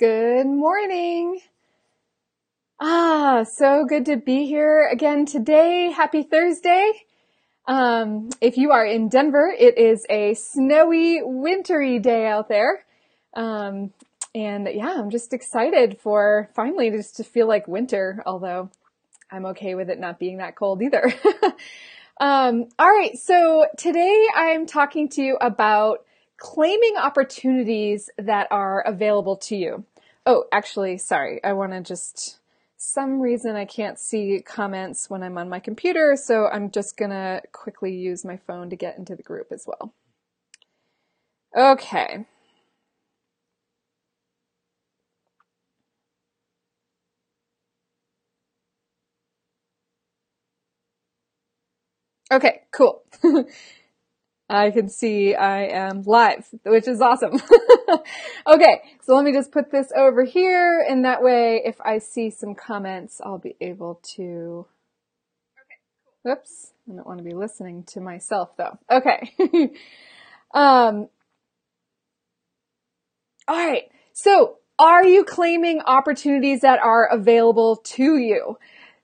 Good morning. So good to be here again today. Happy Thursday. If you are in Denver, it is a snowy, wintry day out there. Um, and yeah, I'm just excited for finally just to feel like winter, although I'm okay with it not being that cold either. All right. So today I'm talking to you about claiming opportunities that are available to you. Oh, actually, sorry. I want to some reason I can't see comments when I'm on my computer, so I'm just gonna quickly use my phone to get into the group as well. Okay. Okay, cool. I can see I am live, which is awesome. Okay, so let me just put this over here, and that way if I see some comments, I'll be able to... Whoops, I don't want to be listening to myself though. Okay. All right, so are you claiming opportunities that are available to you?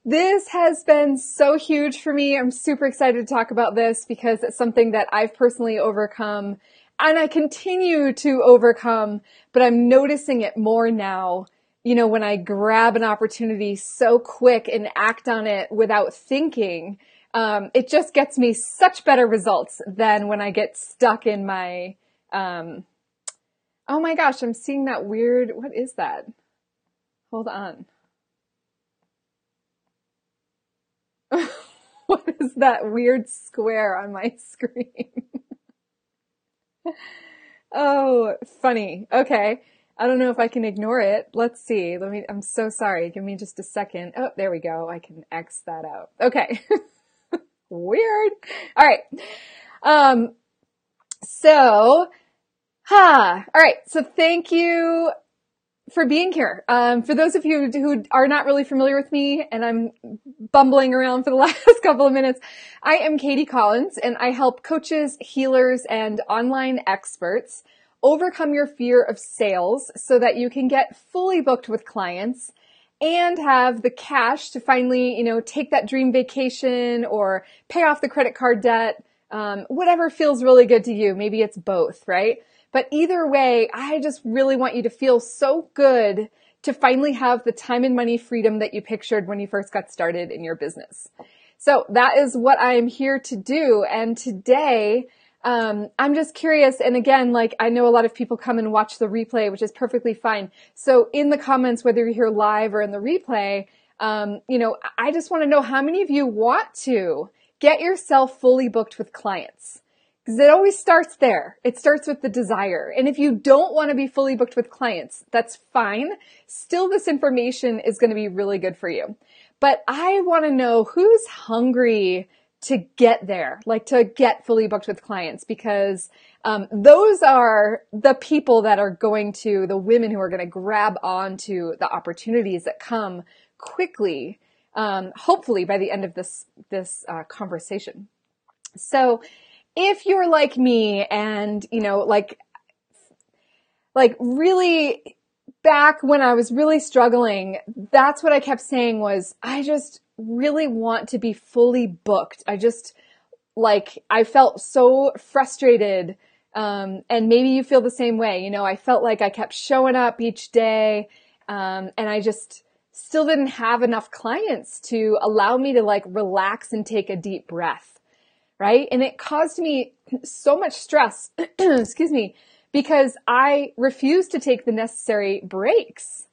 This has been so huge for me. I'm super excited to talk about this because it's something that I've personally overcome and I continue to overcome, but I'm noticing it more now. You know, when I grab an opportunity so quick and act on it without thinking, it just gets me such better results than when I get stuck in my, oh my gosh, I'm seeing that weird, what is that? Hold on. What is that weird square on my screen? Oh, funny. Okay. I don't know if I can ignore it. Let's see. I'm so sorry. Give me just a second. Oh, there we go. I can X that out. Okay. Weird. All right. Um, so, all right. So thank you for being here. For those of you who are not really familiar with me and I'm bumbling around for the last couple of minutes, I am Katie Collins and I help coaches, healers, and online experts overcome your fear of sales so that you can get fully booked with clients and have the cash to finally, take that dream vacation or pay off the credit card debt, whatever feels really good to you. Maybe it's both, right? But either way, I just really want you to feel so good to finally have the time and money freedom that you pictured when you first got started in your business. So that is what I am here to do. And today, I'm just curious. And again, I know a lot of people come and watch the replay, which is perfectly fine. So in the comments, whether you're here live or in the replay, I just want to know how many of you want to get yourself fully booked with clients. Because it always starts there. It starts with the desire. And if you don't want to be fully booked with clients, that's fine. Still, this information is going to be really good for you. But I want to know who's hungry to get there, to get fully booked with clients, because those are the people that are the women who are going to grab onto the opportunities that come quickly, hopefully by the end of this conversation. So, if you're like me and, really back when I was really struggling, that's what I kept saying was, I just really want to be fully booked. I felt so frustrated. And maybe you feel the same way. I felt like I kept showing up each day. And I just still didn't have enough clients to allow me to relax and take a deep breath. Right? And it caused me so much stress, excuse me, because I refused to take the necessary breaks.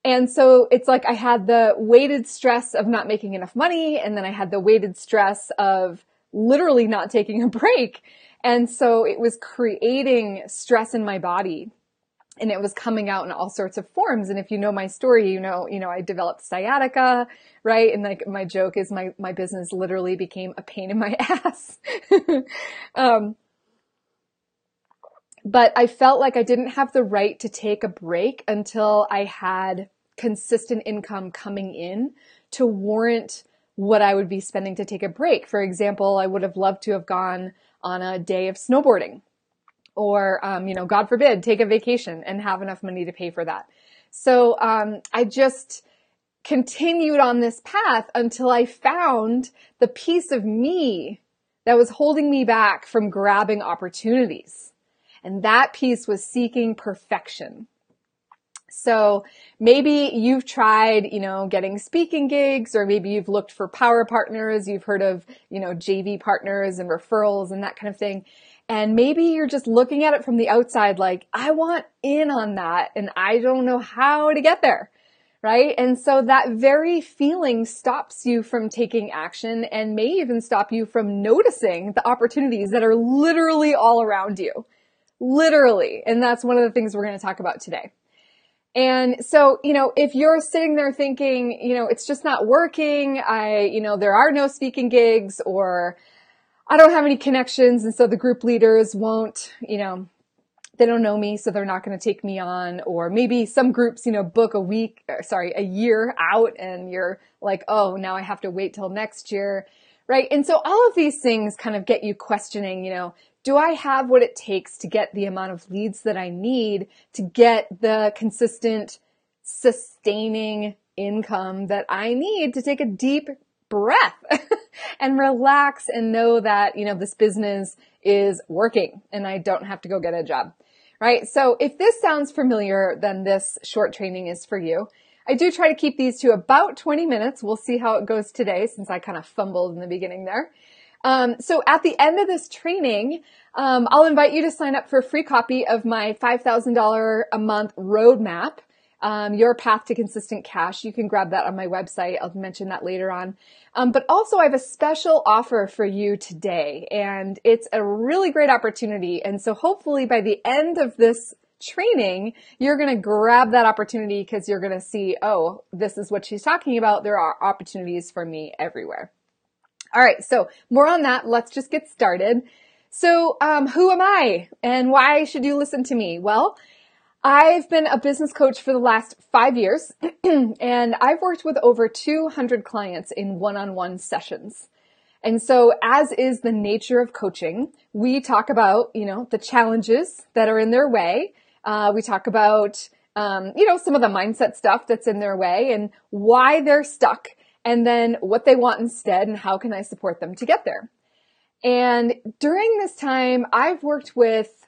And so it's like I had the weighted stress of not making enough money, and then I had the weighted stress of literally not taking a break. And so it was creating stress in my body. And it was coming out in all sorts of forms. And if you know my story, I developed sciatica, right? And my joke is my business literally became a pain in my ass. But I felt like I didn't have the right to take a break until I had consistent income coming in to warrant what I would be spending to take a break. For example, I would have loved to have gone on a day of snowboarding. Or, God forbid, take a vacation and have enough money to pay for that. So I just continued on this path until I found the piece of me that was holding me back from grabbing opportunities. And that piece was seeking perfection. So maybe you've tried, getting speaking gigs, or maybe you've looked for power partners. You've heard of, JV partners and referrals and that kind of thing. And maybe you're just looking at it from the outside like, I want in on that and I don't know how to get there. Right? And so that very feeling stops you from taking action and may even stop you from noticing the opportunities that are literally all around you. Literally. And that's one of the things we're going to talk about today. And so, if you're sitting there thinking, it's just not working, there are no speaking gigs, or I don't have any connections, and so the group leaders won't, they don't know me, so they're not going to take me on. Or maybe some groups, book a year out, and you're like, oh, now I have to wait till next year, right? And so all of these things kind of get you questioning, do I have what it takes to get the amount of leads that I need to get the consistent, sustaining income that I need to take a deep breath and relax and know that, this business is working and I don't have to go get a job, right? So if this sounds familiar, then this short training is for you. I do try to keep these to about 20 minutes. We'll see how it goes today since I kind of fumbled in the beginning there. So at the end of this training, I'll invite you to sign up for a free copy of my $5,000 a month roadmap, Your Path to Consistent Cash. You can grab that on my website. I'll mention that later on. But also I have a special offer for you today, and it's a really great opportunity. And so hopefully by the end of this training, you're going to grab that opportunity because you're going to see, oh, this is what she's talking about. There are opportunities for me everywhere. All right, so more on that. Let's just get started. So who am I and why should you listen to me? Well, I've been a business coach for the last 5 years, and I've worked with over 200 clients in one-on-one sessions. And so as is the nature of coaching, we talk about, the challenges that are in their way. We talk about, some of the mindset stuff that's in their way and why they're stuck, and then what they want instead and how can I support them to get there. And during this time, I've worked with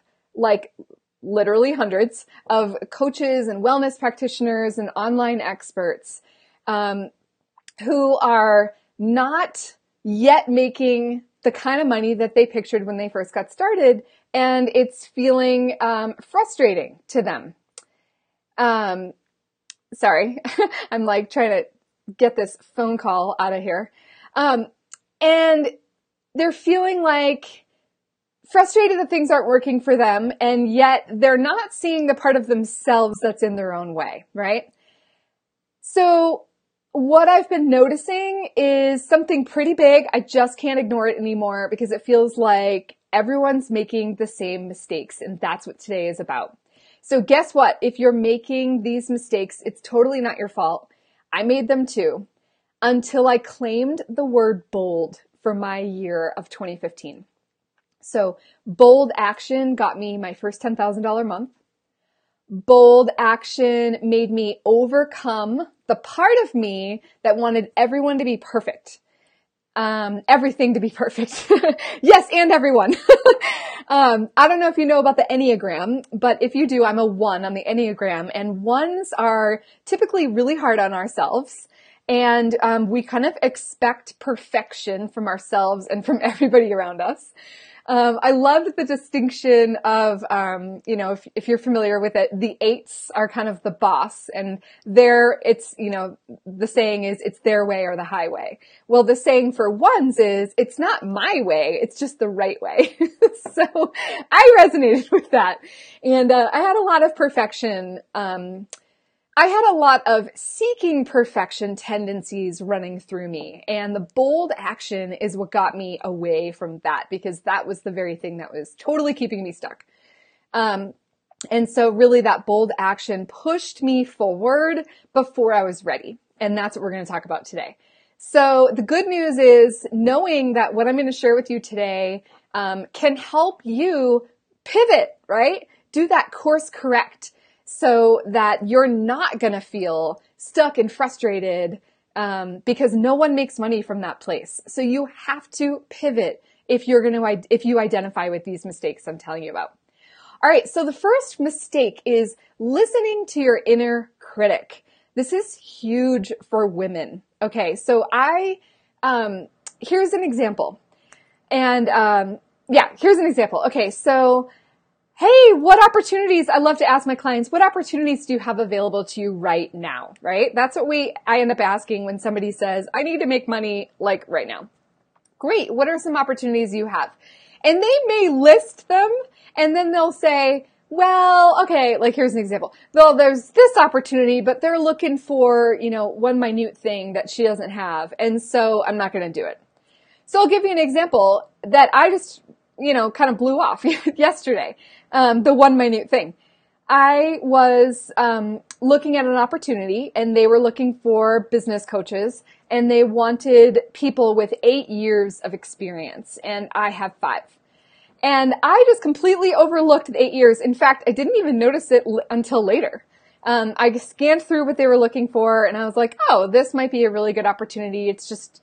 literally hundreds of coaches and wellness practitioners and online experts who are not yet making the kind of money that they pictured when they first got started. And it's feeling frustrating to them. Sorry, I'm trying to get this phone call out of here. And they're feeling frustrated that things aren't working for them, and yet they're not seeing the part of themselves that's in their own way, right? So what I've been noticing is something pretty big. I just can't ignore it anymore because it feels like everyone's making the same mistakes, and that's what today is about. So guess what? If you're making these mistakes, it's totally not your fault. I made them too, until I claimed the word bold for my year of 2015. So bold action got me my first $10,000 month. Bold action made me overcome the part of me that wanted everyone to be perfect. Everything to be perfect. Yes, and everyone. I don't know if you know about the Enneagram, but if you do, I'm a 1 on the Enneagram, and 1s are typically really hard on ourselves. And we kind of expect perfection from ourselves and from everybody around us. I loved the distinction of, if you're familiar with it, the 8s are kind of the boss, and the saying is, it's their way or the highway. Well, the saying for 1s is, it's not my way, it's just the right way. So I resonated with that. And I had a lot of perfection, I had a lot of seeking perfection tendencies running through me, and the bold action is what got me away from that, because that was the very thing that was totally keeping me stuck. And so really that bold action pushed me forward before I was ready. And that's what we're going to talk about today. So the good news is knowing that what I'm going to share with you today can help you pivot, right? Do that course correct. so that you're not going to feel stuck and frustrated because no one makes money from that place. So you have to pivot if you identify with these mistakes I'm telling you about. All right, so the first mistake is listening to your inner critic. This is huge for women. Okay, so here's an example. And here's an example. Okay, so hey, what opportunities, I love to ask my clients, what opportunities do you have available to you right now, right? That's what I end up asking when somebody says, I need to make money like right now. Great, what are some opportunities you have? And they may list them, and then they'll say, well, okay, like here's an example. Well, there's this opportunity, but they're looking for, one minute thing that she doesn't have, and so I'm not going to do it. So I'll give you an example that I just, kind of blew off yesterday. The one minute thing. I was looking at an opportunity, and they were looking for business coaches, and they wanted people with 8 years of experience, and I have 5. And I just completely overlooked the 8 years. In fact, I didn't even notice it until later. I scanned through what they were looking for, and I was like, oh, this might be a really good opportunity. It's just,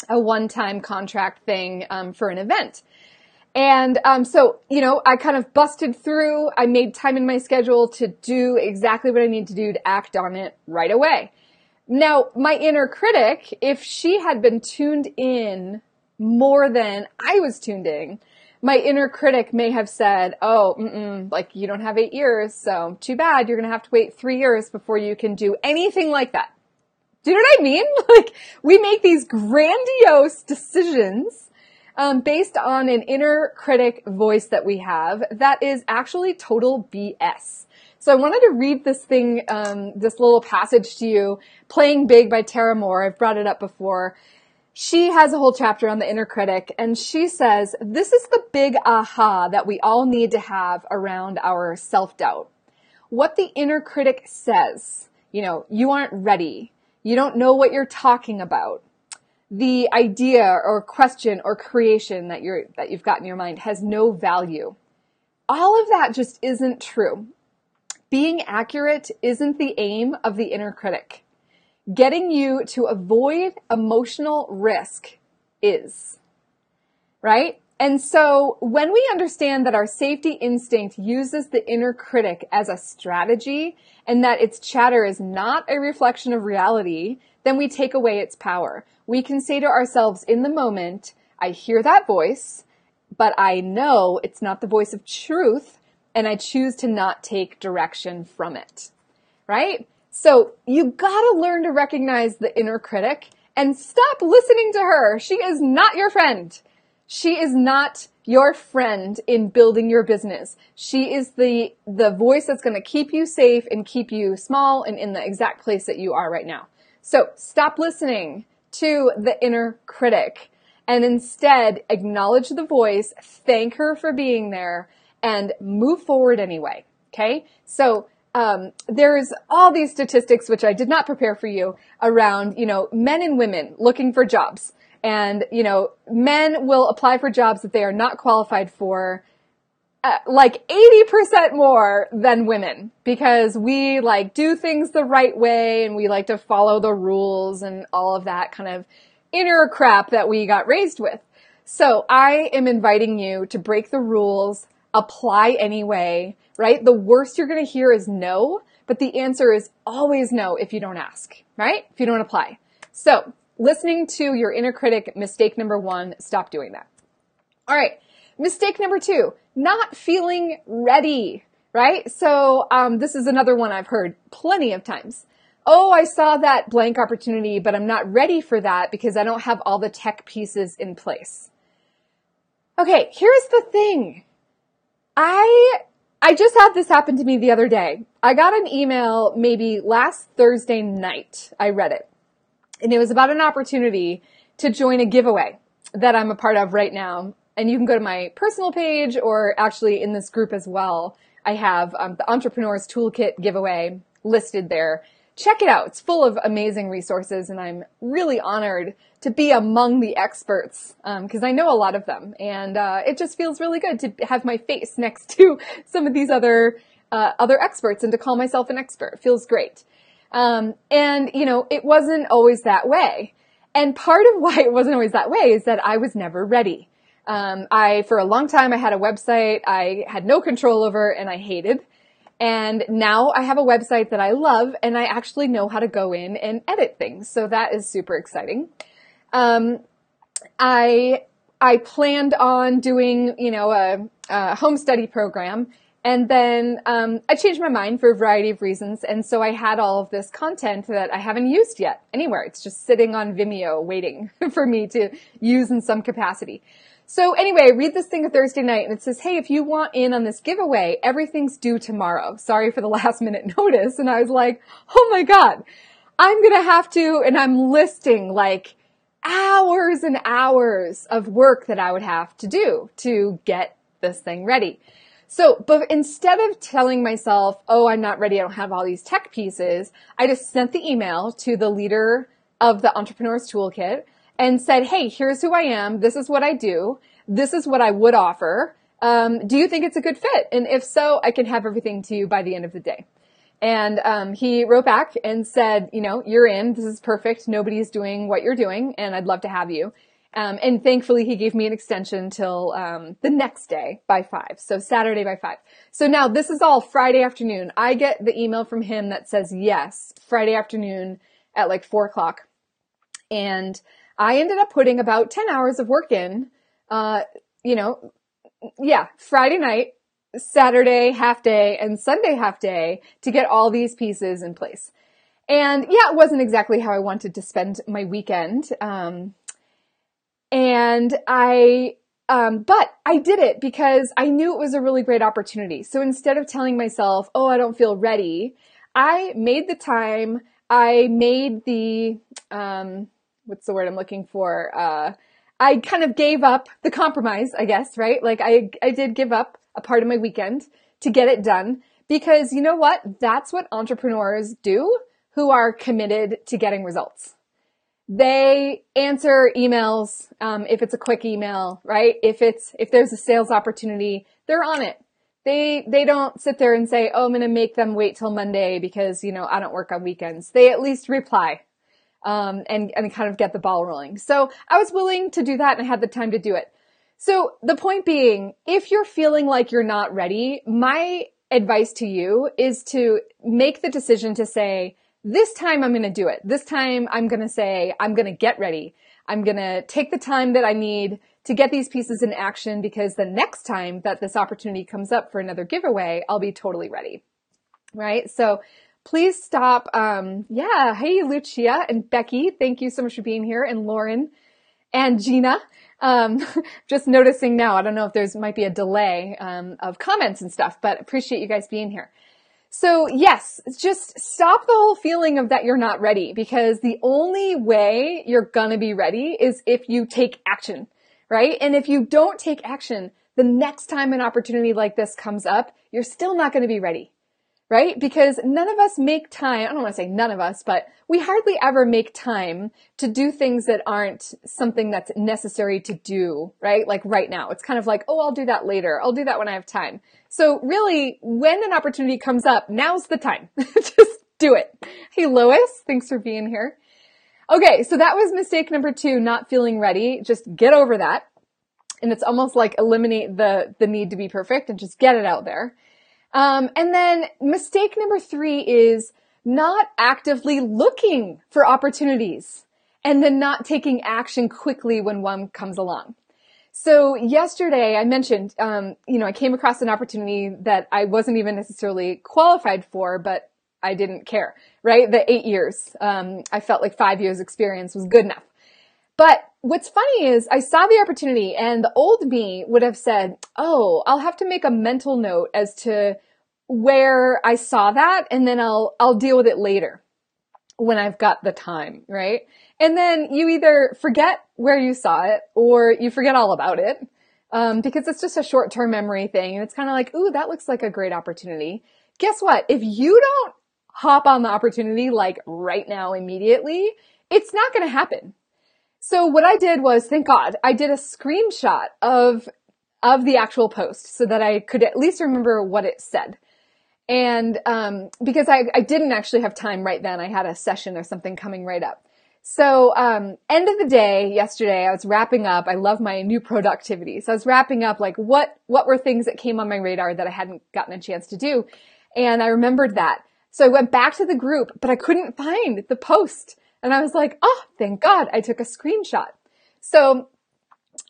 a one-time contract thing for an event. And so, I kind of busted through. I made time in my schedule to do exactly what I need to do to act on it right away. Now, my inner critic, if she had been tuned in more than I was tuned in, my inner critic may have said, oh, like you don't have 8 years, so too bad. You're going to have to wait 3 years before you can do anything like that. Do you know what I mean? Like, we make these grandiose decisions based on an inner critic voice that we have that is actually total BS. So I wanted to read this thing, this little passage to you, Playing Big by Tara Moore. I've brought it up before. She has a whole chapter on the inner critic, and she says, this is the big aha that we all need to have around our self-doubt. What the inner critic says, you aren't ready. You don't know what you're talking about. The idea or question or creation that you've got in your mind has no value. All of that just isn't true. Being accurate isn't the aim of the inner critic. Getting you to avoid emotional risk is, right? And so when we understand that our safety instinct uses the inner critic as a strategy and that its chatter is not a reflection of reality, then we take away its power. We can say to ourselves in the moment, I hear that voice, but I know it's not the voice of truth, and I choose to not take direction from it, right? So you gotta learn to recognize the inner critic and stop listening to her. She is not your friend. She is not your friend in building your business. She is the voice that's going to keep you safe and keep you small and in the exact place that you are right now. So stop listening to the inner critic and instead acknowledge the voice, thank her for being there, and move forward anyway. Okay? So there's all these statistics, which I did not prepare for you, around, men and women looking for jobs. And, men will apply for jobs that they are not qualified for, like 80% more than women, because we do things the right way and we like to follow the rules and all of that kind of inner crap that we got raised with. So I am inviting you to break the rules, apply anyway, right? The worst you're going to hear is no, but the answer is always no if you don't ask, right? If you don't apply. So listening to your inner critic, mistake number 1, stop doing that. All right. Mistake number 2, not feeling ready, right? So this is another one I've heard plenty of times. Oh, I saw that blank opportunity, but I'm not ready for that because I don't have all the tech pieces in place. Okay, here's the thing. I just had this happen to me the other day. I got an email maybe last Thursday night. I read it. And it was about an opportunity to join a giveaway that I'm a part of right now. And you can go to my personal page or actually in this group as well. I have the Entrepreneur's Toolkit giveaway listed there. Check it out. It's full of amazing resources, and I'm really honored to be among the experts because I know a lot of them. And it just feels really good to have my face next to some of these other other experts and to call myself an expert. It feels great. And, it wasn't always that way. And part of why it wasn't always that way is that I was never ready. For a long time, I had a website I had no control over and I hated. And now I have a website that I love and I actually know how to go in and edit things. So that is super exciting. I planned on doing, a home study program. And then I changed my mind for a variety of reasons. And so I had all of this content that I haven't used yet anywhere. It's just sitting on Vimeo waiting for me to use in some capacity. So anyway, I read this thing a Thursday night and it says, hey, if you want in on this giveaway, everything's due tomorrow. Sorry for the last minute notice. And I was like, oh my God, I'm going to have to, and I'm listing like hours and hours of work that I would have to do to get this thing ready. So, but instead of telling myself, oh, I'm not ready, I don't have all these tech pieces, I just sent the email to the leader of the Entrepreneur's Toolkit and said, hey, here's who I am. This is what I do. This is what I would offer. Do you think it's a good fit? And if so, I can have everything to you by the end of the day. And he wrote back and said, you're in. This is perfect. Nobody's doing what you're doing, and I'd love to have you. And thankfully, he gave me an extension till the next day by 5. So Saturday by 5. So now this is all Friday afternoon. I get the email from him that says yes, Friday afternoon at like 4 o'clock. And I ended up putting about 10 hours of work in, Friday night, Saturday half day, and Sunday half day to get all these pieces in place. And yeah, it wasn't exactly how I wanted to spend my weekend. But I did it because I knew it was a really great opportunity. So instead of telling myself, oh, I don't feel ready, I made the time. I made the, what's the word I'm looking for? I kind of gave up the compromise, I guess, right? Like I did give up a part of my weekend to get it done because you know what? That's what entrepreneurs do who are committed to getting results. They answer emails, if it's a quick email, right? If there's a sales opportunity, they're on it. They don't sit there and say, oh, I'm going to make them wait till Monday because, I don't work on weekends. They at least reply, and kind of get the ball rolling. So I was willing to do that and I had the time to do it. So the point being, if you're feeling like you're not ready, my advice to you is to make the decision to say, this time I'm going to do it. This time I'm going to say, I'm going to get ready. I'm going to take the time that I need to get these pieces in action because the next time that this opportunity comes up for another giveaway, I'll be totally ready. Right? So please stop. Hey, Lucia and Becky. Thank you so much for being here. And Lauren and Gina. Just noticing now, I don't know if might be a delay, of comments and stuff, but appreciate you guys being here. So yes, just stop the whole feeling of that you're not ready because the only way you're gonna be ready is if you take action, right? And if you don't take action, the next time an opportunity like this comes up, you're still not gonna be ready, right? Because none of us make time, I don't want to say none of us, but we hardly ever make time to do things that aren't something that's necessary to do, right? Like right now, it's kind of like, oh, I'll do that later. I'll do that when I have time. So really, when an opportunity comes up, now's the time. Just do it. Hey, Lois, thanks for being here. Okay, so that was mistake number 2, not feeling ready. Just get over that. And it's almost like eliminate the need to be perfect and just get it out there. And then mistake number 3 is not actively looking for opportunities and then not taking action quickly when one comes along. So yesterday I mentioned, I came across an opportunity that I wasn't even necessarily qualified for, but I didn't care, right? The 8 years. I felt like 5 years experience was good enough. But what's funny is I saw the opportunity and the old me would have said, oh, I'll have to make a mental note as to where I saw that and then I'll deal with it later when I've got the time, right? And then you either forget where you saw it or you forget all about it, because it's just a short-term memory thing. And it's kind of like, ooh, that looks like a great opportunity. Guess what? If you don't hop on the opportunity like right now immediately, it's not going to happen. So what I did was, thank God, I did a screenshot of the actual post so that I could at least remember what it said. And because I didn't actually have time right then, I had a session or something coming right up. So end of the day yesterday, I was wrapping up. I love my new productivity. So I was wrapping up like what were things that came on my radar that I hadn't gotten a chance to do. And I remembered that. So I went back to the group, but I couldn't find the post. And I was like, oh, thank God I took a screenshot. So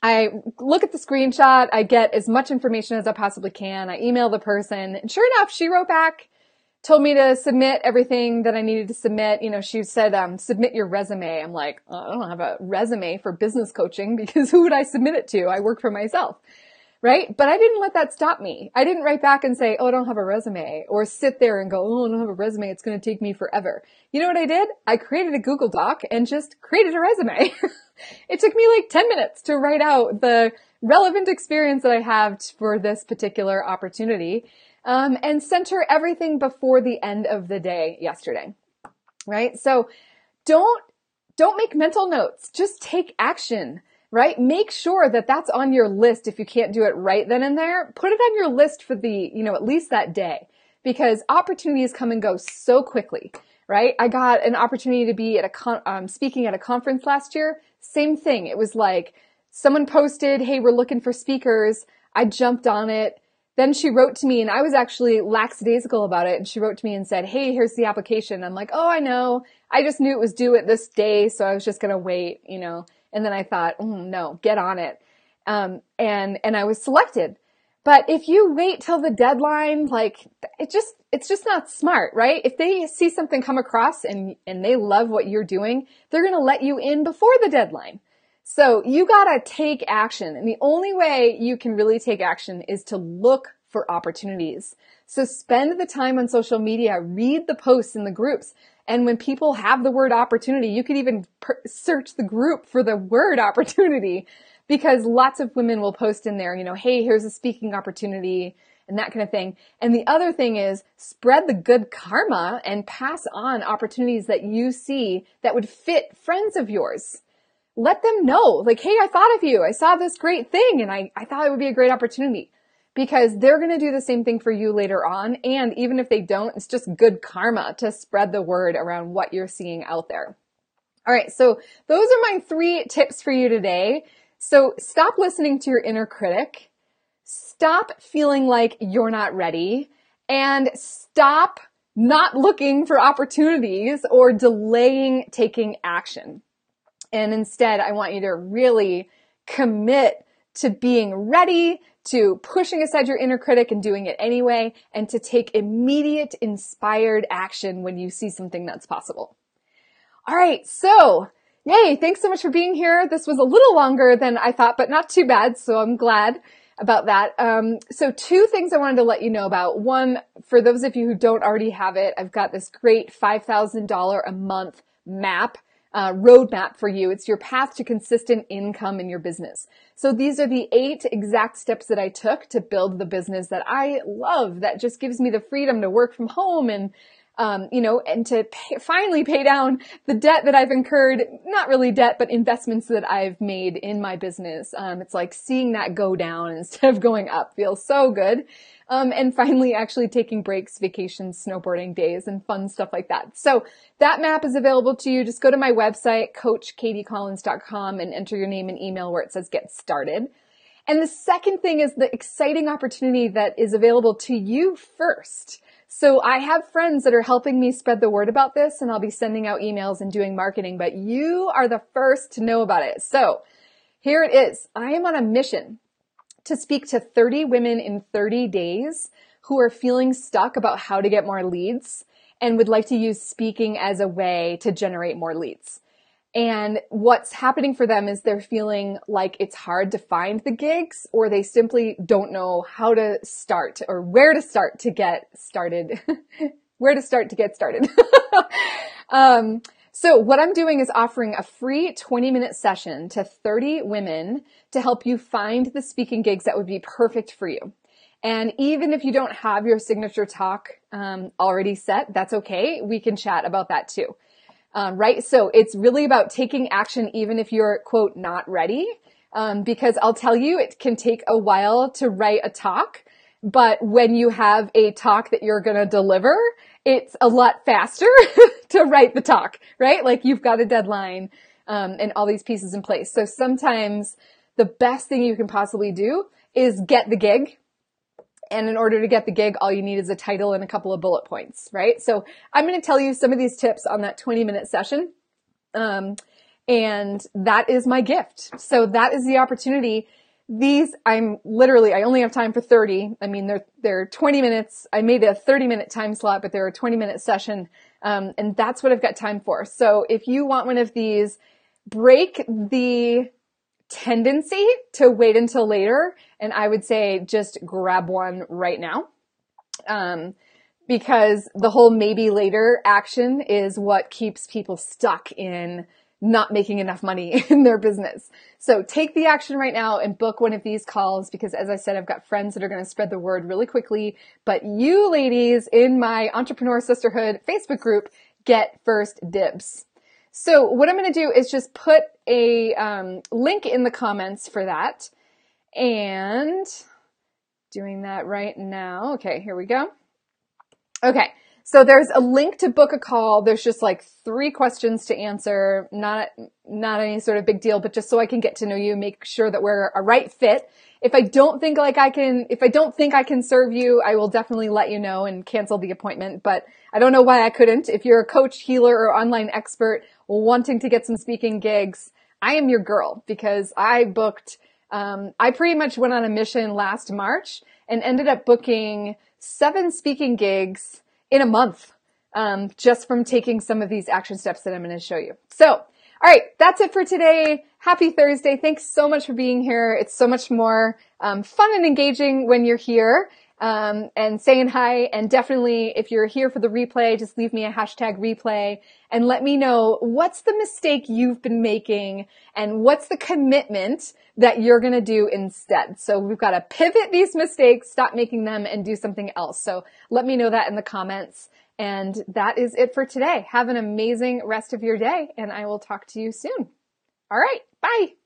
I look at the screenshot, I get as much information as I possibly can. I email the person, and sure enough, she wrote back, told me to submit everything that I needed to submit. You know, she said, submit your resume. I'm like, I don't have a resume for business coaching because who would I submit it to? I work for myself. Right? But I didn't let that stop me. I didn't write back and say, oh, I don't have a resume, or sit there and go, oh, I don't have a resume. It's going to take me forever. You know what I did? I created a Google Doc and just created a resume. It took me like 10 minutes to write out the relevant experience that I have for this particular opportunity, and center everything before the end of the day yesterday. Right? So don't make mental notes. Just take action. Right? Make sure that that's on your list. If you can't do it right then and there, put it on your list for the, at least that day, because opportunities come and go so quickly, right? I got an opportunity to be at speaking at a conference last year. Same thing. It was like someone posted, hey, we're looking for speakers. I jumped on it. Then she wrote to me, and I was actually lackadaisical about it. And she wrote to me and said, hey, here's the application. I'm like, oh, I know. I just knew it was due at this day. So I was just going to wait, And then I thought, no, get on it. And I was selected. But if you wait till the deadline, like it's just not smart, right? If they see something come across and they love what you're doing, they're going to let you in before the deadline. So you got to take action. And the only way you can really take action is to look for opportunities. So spend the time on social media, read the posts in the groups. And when people have the word opportunity, you could even search the group for the word opportunity, because lots of women will post in there, hey, here's a speaking opportunity and that kind of thing. And the other thing is spread the good karma and pass on opportunities that you see that would fit friends of yours. Let them know, like, hey, I thought of you. I saw this great thing and I thought it would be a great opportunity. Because they're going to do the same thing for you later on. And even if they don't, it's just good karma to spread the word around what you're seeing out there. All right. So those are my 3 tips for you today. So stop listening to your inner critic. Stop feeling like you're not ready, and stop not looking for opportunities or delaying taking action. And instead, I want you to really commit to being ready, to pushing aside your inner critic and doing it anyway, and to take immediate inspired action when you see something that's possible. All right. So yay. Thanks so much for being here. This was a little longer than I thought, but not too bad. So I'm glad about that. So 2 things I wanted to let you know about. One, for those of you who don't already have it, I've got this great $5,000 a month map, roadmap for you. It's your path to consistent income in your business. So these are the 8 exact steps that I took to build the business that I love, that just gives me the freedom to work from home and and to finally pay down the debt that I've incurred, not really debt, but investments that I've made in my business. It's like seeing that go down instead of going up feels so good. And finally actually taking breaks, vacations, snowboarding days, and fun stuff like that. So that map is available to you. Just go to my website, coachkatiecollins.com, and enter your name and email where it says get started. And the second thing is the exciting opportunity that is available to you first. So I have friends that are helping me spread the word about this, and I'll be sending out emails and doing marketing, but you are the first to know about it. So here it is. I am on a mission to speak to 30 women in 30 days who are feeling stuck about how to get more leads and would like to use speaking as a way to generate more leads. And what's happening for them is they're feeling like it's hard to find the gigs, or they simply don't know how to start or where to start to get started. Where to start to get started. So what I'm doing is offering a free 20-minute session to 30 women to help you find the speaking gigs that would be perfect for you. And even if you don't have your signature talk already set, that's okay. We can chat about that too. Right? So it's really about taking action even if you're, quote, not ready. Because I'll tell you, it can take a while to write a talk, But when you have a talk that you're going to deliver, it's a lot faster to write the talk, right? Like you've got a deadline, and all these pieces in place. So sometimes the best thing you can possibly do is get the gig. And in order to get the gig, all you need is a title and a couple of bullet points, right? So I'm going to tell you some of these tips on that 20-minute session. And that is my gift. So that is the opportunity. I only have time for 30. I mean, they're 20 minutes. I made a 30-minute time slot, but they're a 20-minute session. And that's what I've got time for. So if you want one of these, break the tendency to wait until later. And I would say just grab one right now. Because the whole maybe later action is what keeps people stuck in not making enough money in their business. So take the action right now and book one of these calls, because as I said, I've got friends that are going to spread the word really quickly. But you ladies in my Entrepreneur Sisterhood Facebook group get first dibs. So what I'm going to do is just put a link in the comments for that. And doing that right now. Okay, here we go. Okay, so there's a link to book a call. There's just like 3 questions to answer. Not any sort of big deal, but just so I can get to know you, make sure that we're a right fit. If I don't think I can serve you, I will definitely let you know and cancel the appointment. But I don't know why I couldn't. If you're a coach, healer, or online expert wanting to get some speaking gigs, I am your girl, because I pretty much went on a mission last March and ended up booking 7 speaking gigs in a month, just from taking some of these action steps that I'm going to show you. So, all right, that's it for today. Happy Thursday. Thanks so much for being here. It's so much more fun and engaging when you're here and saying hi. And definitely, if you're here for the replay, just leave me a #replay and let me know what's the mistake you've been making and what's the commitment that you're going to do instead. So we've got to pivot these mistakes, stop making them, and do something else. So let me know that in the comments. And that is it for today. Have an amazing rest of your day, and I will talk to you soon. All right, bye.